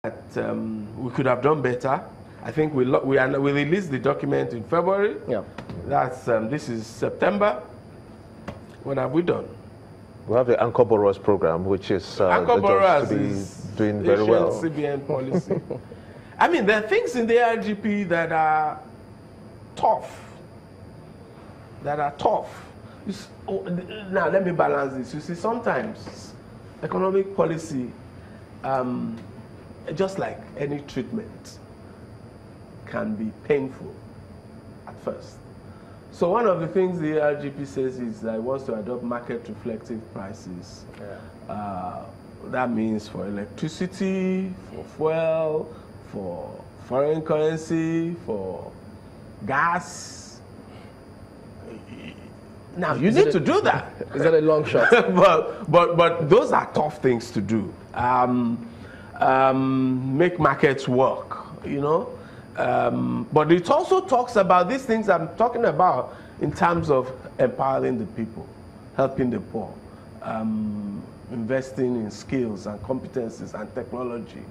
that we could have done better. I think we released the document in February. Yeah. That's this is September. What have we done? We have the Anchor Borrowers program, which is Anchor Borrowers to be is doing very well. CBN policy. I mean, there are things in the RGP that are tough. Now, let me balance this. You see, sometimes economic policy, just like any treatment, can be painful at first. So one of the things the RGP says is that it wants to adopt market-reflective prices. Yeah. That means for electricity, for fuel, for foreign currency, for gas. Now, you need to do that. Is that a long shot? but those are tough things to do. Make markets work, you know. But it also talks about these things I'm talking about in terms of empowering the people, helping the poor, investing in skills and competencies and technology.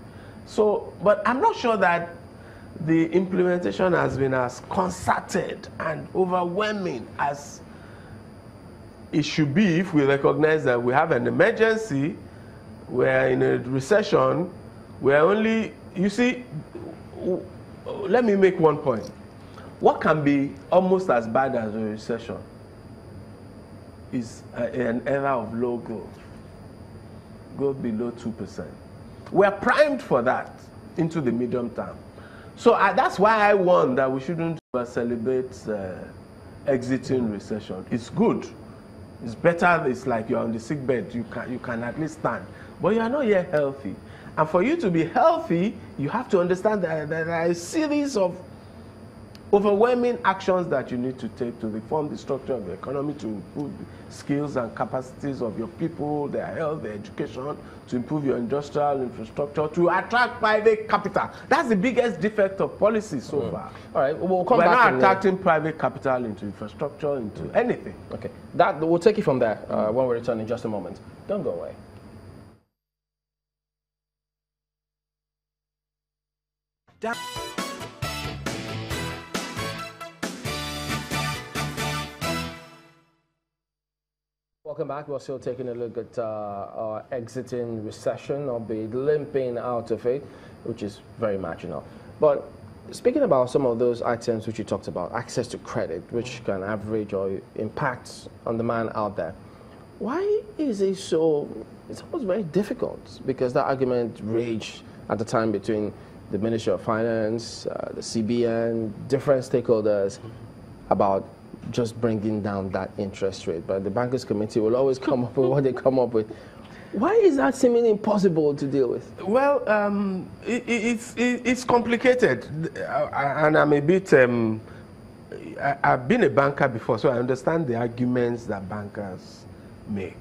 So, but I'm not sure that the implementation has been as concerted and overwhelming as it should be if we recognize that we have an emergency, we're in a recession, we're only, you see, let me make one point. What can be almost as bad as a recession is an era of low growth below 2%. We're primed for that into the medium term. So that's why I warn that we shouldn't celebrate exiting recession. It's good. It's better. It's like you're on the sick bed. You can at least stand. But you are not yet healthy. And for you to be healthy, you have to understand that there are a series of overwhelming actions that you need to take to reform the structure of the economy, to improve the skills and capacities of your people, their health, their education, to improve your industrial infrastructure, to attract private capital. That's the biggest defect of policy so far. All right, we'll come back. We're not attracting private capital into infrastructure, into anything. Okay, we'll take it from there when we return in just a moment. Don't go away. Welcome back. We're still taking a look at our exiting recession, or be limping out of it, which is very marginal. But speaking about some of those items which you talked about, access to credit, which can average or impact on the man out there, why is it so? It's almost very difficult, because that argument raged at the time between the Ministry of Finance, the CBN, different stakeholders about just bringing down that interest rate. But the Bankers Committee will always come up with what they come up with. Why is that seemingly impossible to deal with? Well, it's complicated, and I'm a bit. I've been a banker before, so I understand the arguments that bankers make,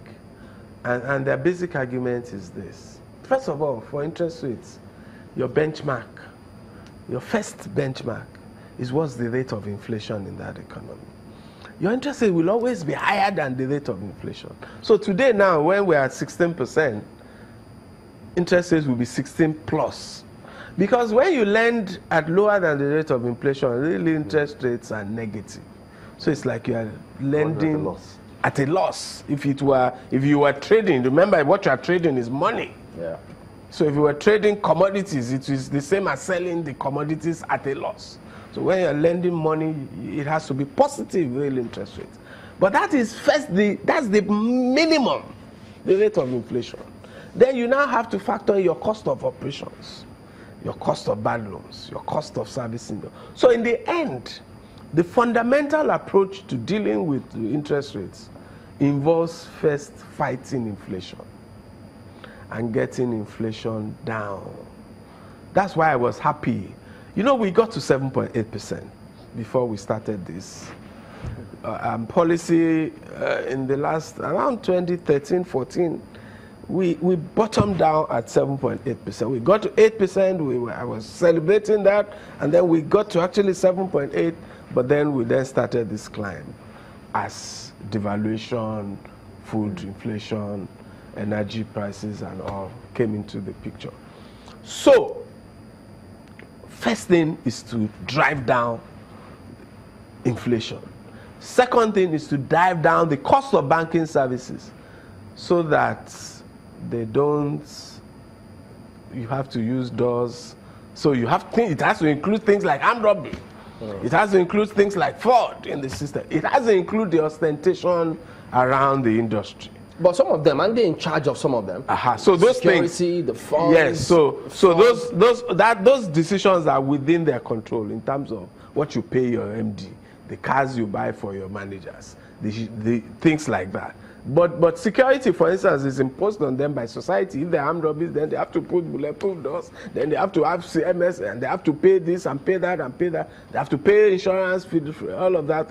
and their basic argument is this: first of all, for interest rates, your benchmark, your first benchmark, is what's the rate of inflation in that economy. Your interest rate will always be higher than the rate of inflation. So today now, when we're at 16%, interest rates will be 16 plus. Because when you lend at lower than the rate of inflation, really interest rates are negative. So it's like you are lending at a loss. If you were trading, remember what you are trading is money. Yeah. So if you were trading commodities, it is the same as selling the commodities at a loss. So when you're lending money, it has to be positive real interest rates. But that is that's the minimum, the rate of inflation. Then you now have to factor in your cost of operations, your cost of bad loans, your cost of servicing. So in the end, the fundamental approach to dealing with the interest rates involves first fighting inflation and getting inflation down. That's why I was happy. You know, we got to 7.8% before we started this policy in the last, around 2013, 14, we bottomed down at 7.8%. We got to 8%, I was celebrating that, and then we got to actually 7.8, but then we then started this climb as devaluation, food inflation, energy prices and all came into the picture. So, first thing is to drive down inflation. Second thing is to drive down the cost of banking services so that they don't, you have to use doors. So you have to, it has to include things like armed robbery. It has to include things like fraud in the system. It has to include the ostentation around the industry. But some of them, aren't they in charge of some of them? So those Security, things, the funds. yes. So those decisions are within their control in terms of what you pay your MD, the cars you buy for your managers, the things like that. But security, for instance, is imposed on them by society. If they're armed robbers, then they have to put bulletproof doors, then they have to have CMS, and they have to pay this and pay that and pay that. They have to pay insurance, all of that.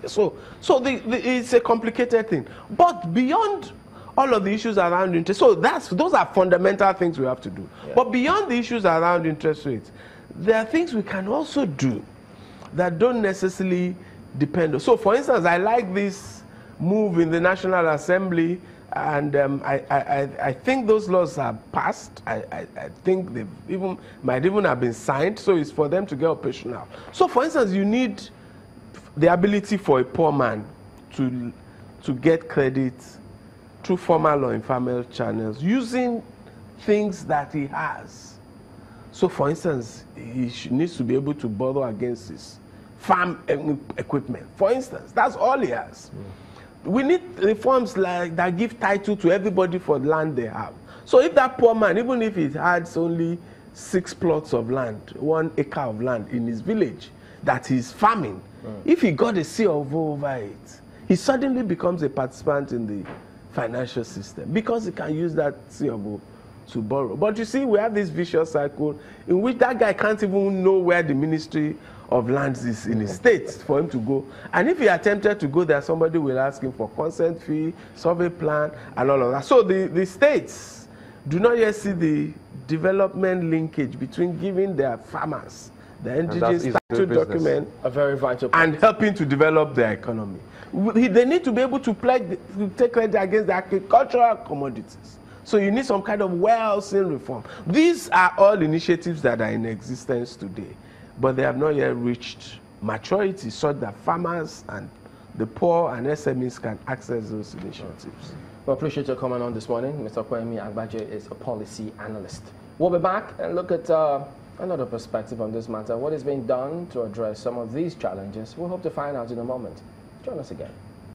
So it's a complicated thing. But beyond all of the issues around interest, so those are fundamental things we have to do. Yeah. But beyond the issues around interest rates, there are things we can also do that don't necessarily depend on. So, for instance, I like this move in the National Assembly, and I think those laws are passed. I think they might even have been signed, so it's for them to get operational. So, for instance, you need the ability for a poor man to get credit through formal or informal channels using things that he has. So, for instance, he needs to be able to borrow against his farm equipment. For instance, that's all he has. We need reforms like that give title to everybody for the land they have. So if that poor man, even if he has only 6 plots of land, 1 acre of land in his village that he's farming, if he got a CO over it, he suddenly becomes a participant in the financial system because he can use that CO to borrow. But you see, we have this vicious cycle in which that guy can't even know where the Ministry of Lands is in his state for him to go. And if he attempted to go there, somebody will ask him for consent fee, survey plan, and all of that. So the states do not yet see the development linkage between giving their farmers the indigenous statute document a very vital point, and helping to develop their economy. They need to be able to pledge to take credit against the agricultural commodities. So you need some kind of well-seen reform. These are all initiatives that are in existence today, but they have not yet reached maturity such that farmers and the poor and SMEs can access those initiatives. Well, appreciate your comment on this morning. Mr. Kwame Agbaje is a policy analyst. We'll be back and look at another perspective on this matter. What is being done to address some of these challenges? We'll hope to find out in a moment. Join us again.